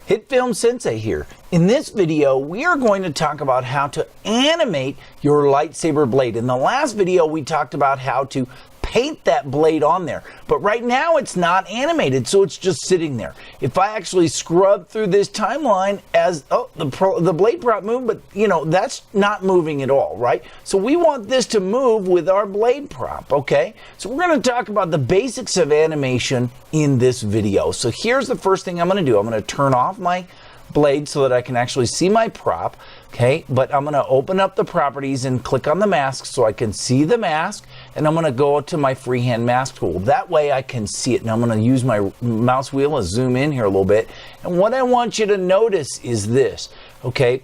Hit Film Sensei here. In this video, we are going to talk about how to animate your lightsaber blade. In the last video, we talked about how to paint that blade on there. But right now, it's not animated, so it's just sitting there. If I actually scrub through this timeline as, the blade prop moved, but that's not moving at all, right? So we want this to move with our blade prop, okay? So we're going to talk about the basics of animation in this video. So here's the first thing I'm going to do. I'm going to turn off my blade so that I can actually see my prop, okay? But I'm going to open up the properties and click on the mask so I can see the mask, and I'm going to go to my freehand mask tool. That way I can see it. Now I'm going to use my mouse wheel and zoom in here a little bit, and what I want you to notice is this, okay?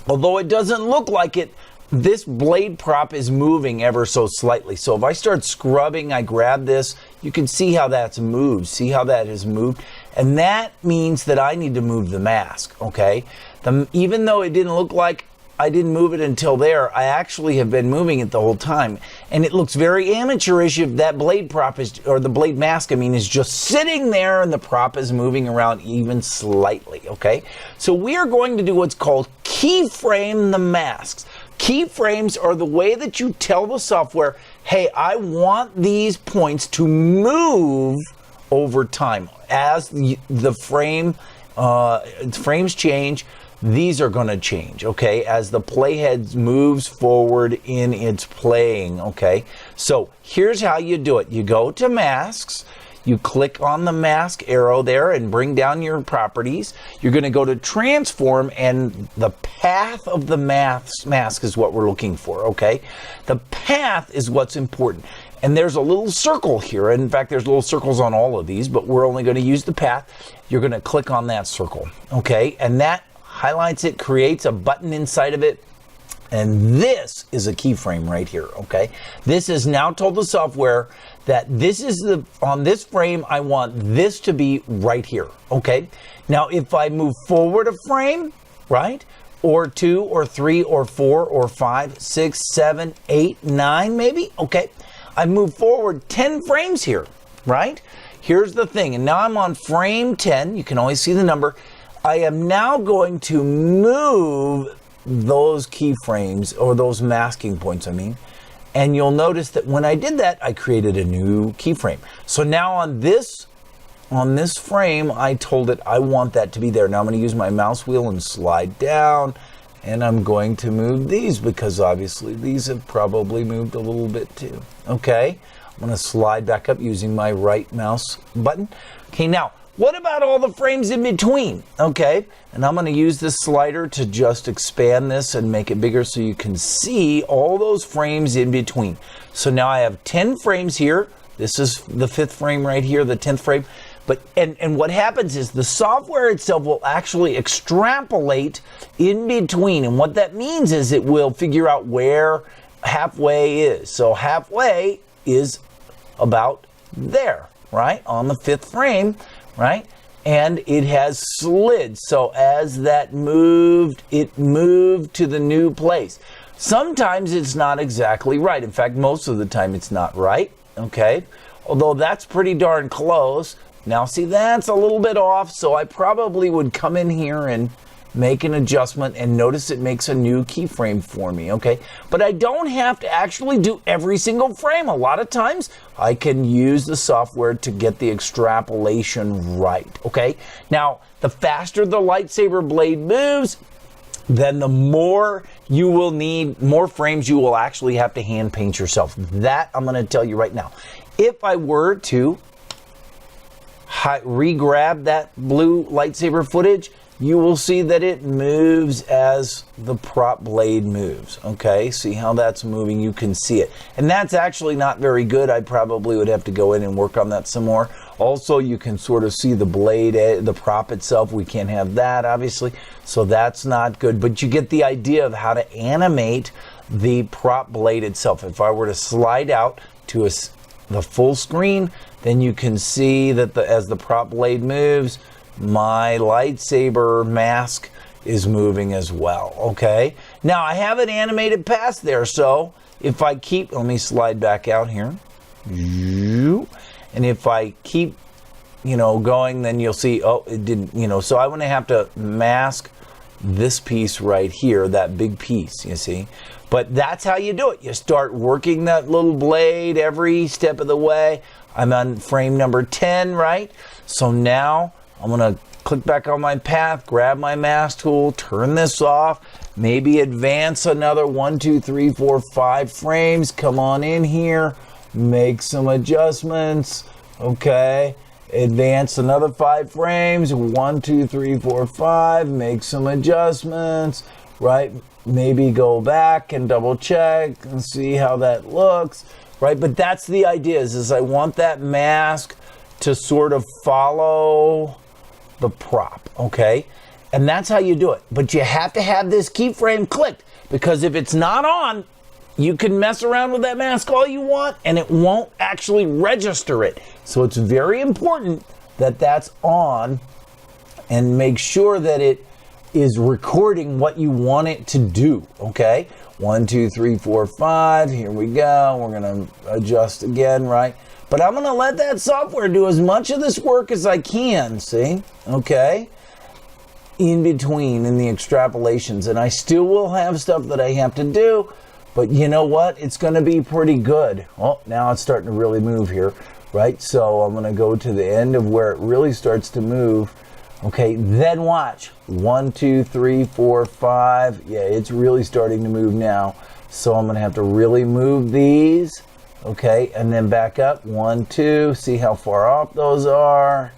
Although it doesn't look like it, this blade prop is moving ever so slightly. So if I start scrubbing, I grab this, you can see how that's moved. See how that has moved? And that means that I need to move the mask, okay? Even though it didn't look like I didn't move it until there, I actually have been moving it the whole time. And it looks very amateurish if that blade prop is, or the blade mask, is just sitting there and the prop is moving around even slightly, okay? So we are going to do what's called keyframe the masks. Keyframes are the way that you tell the software, hey, I want these points to move over time. As the frames change, these are going to change, okay? As the playhead moves forward in its playing, okay? So here's how you do it. You go to masks. You click on the mask arrow there and bring down your properties. You're going to go to transform, and the path of the mask is what we're looking for, okay? The path is what's important. And there's a little circle here. In fact, there's little circles on all of these, but we're only going to use the path. You're going to click on that circle, okay? And that highlights it, creates a button inside of it. And this is a keyframe right here, okay? This has now told the software that this is on this frame, I want this to be right here, okay? Now, if I move forward a frame, right? Or 2, or 3, or 4, or 5, 6, 7, 8, 9, maybe, okay? I move forward 10 frames here, right? Here's the thing, and now I'm on frame 10. You can always see the number. I am now going to move those keyframes, or those masking points, and you'll notice that when I did that, I created a new keyframe. So now on this frame, I told it I want that to be there. Now I'm going to use my mouse wheel and slide down, and I'm going to move these because obviously these have probably moved a little bit too. Okay, I'm going to slide back up using my right mouse button. Okay, now what about all the frames in between? Okay, and I'm going to use this slider to just expand this and make it bigger so you can see all those frames in between. So now I have 10 frames here. This is the 5th frame right here, the 10th frame. But and what happens is the software itself will actually extrapolate in between. And what that means is it will figure out where halfway is. So halfway is about there, right? On the 5th frame, right? And it has slid. So as that moved, it moved to the new place. Sometimes it's not exactly right. In fact, most of the time it's not right, okay? Although that's pretty darn close. Now see, that's a little bit off, so I probably would come in here and make an adjustment, and notice it makes a new keyframe for me, okay? But I don't have to actually do every single frame. A lot of times I can use the software to get the extrapolation right, okay? Now, the faster the lightsaber blade moves, then the more you will need, more frames you will actually have to hand paint yourself. That I'm going to tell you right now. If I were to re-grab that blue lightsaber footage, you will see that it moves as the prop blade moves, okay? See how that's moving? You can see it. And that's actually not very good. I probably would have to go in and work on that some more. Also, you can sort of see the blade, the prop itself. We can't have that, obviously, so that's not good. But you get the idea of how to animate the prop blade itself. If I were to slide out to the full screen, then you can see that as the prop blade moves, my lightsaber mask is moving as well, okay? Now, I haven't animated past there, so if I keep, let me slide back out here. And if I keep going, then you'll see, oh, it didn't, so I'm going to have to mask this piece right here, that big piece, you see. But that's how you do it. You start working that little blade every step of the way. I'm on frame number 10, right? So now I'm going to click back on my path, grab my mask tool, turn this off, maybe advance another 1, 2, 3, 4, 5 frames. Come on in here, make some adjustments, okay? Advance another 5 frames, 1, 2, 3, 4, 5, make some adjustments, right? Maybe go back and double check and see how that looks, right? But that's the idea, is I want that mask to sort of follow the prop, okay? And that's how you do it. But you have to have this keyframe clicked, because if it's not on, you can mess around with that mask all you want and it won't actually register it. So it's very important that that's on, and make sure that it is recording what you want it to do, okay? 1, 2, 3, 4, 5, here we go. We're gonna adjust again, right? But I'm gonna let that software do as much of this work as I can, see, okay? In between, in the extrapolations, and I still will have stuff that I have to do, but you know what? It's gonna be pretty good. Oh, now it's starting to really move here, right? So I'm gonna go to the end of where it really starts to move. Okay, then watch. 1, 2, 3, 4, 5. Yeah, it's really starting to move now. So I'm gonna have to really move these. Okay, and then back up. 1, 2. See how far off those are.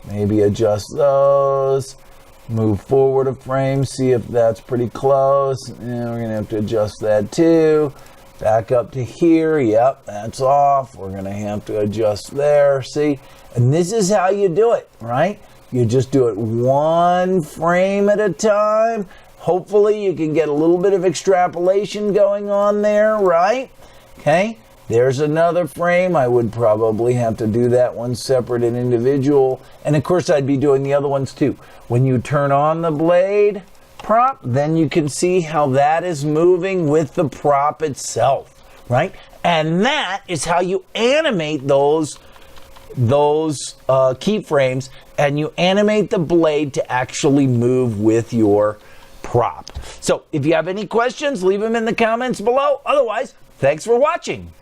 Maybe adjust those. Move forward a frame. See if that's pretty close. And we're gonna have to adjust that too. Back up to here. Yep, that's off. We're gonna have to adjust there. See? And this is how you do it, right? You just do it 1 frame at a time. Hopefully you can get a little bit of extrapolation going on there, right? Okay, there's another frame. I would probably have to do that one separate and individual. And of course I'd be doing the other ones too. When you turn on the blade prop, then you can see how that is moving with the prop itself, right? And that is how you animate those keyframes, and you animate the blade to actually move with your prop. So if you have any questions, leave them in the comments below. Otherwise, thanks for watching.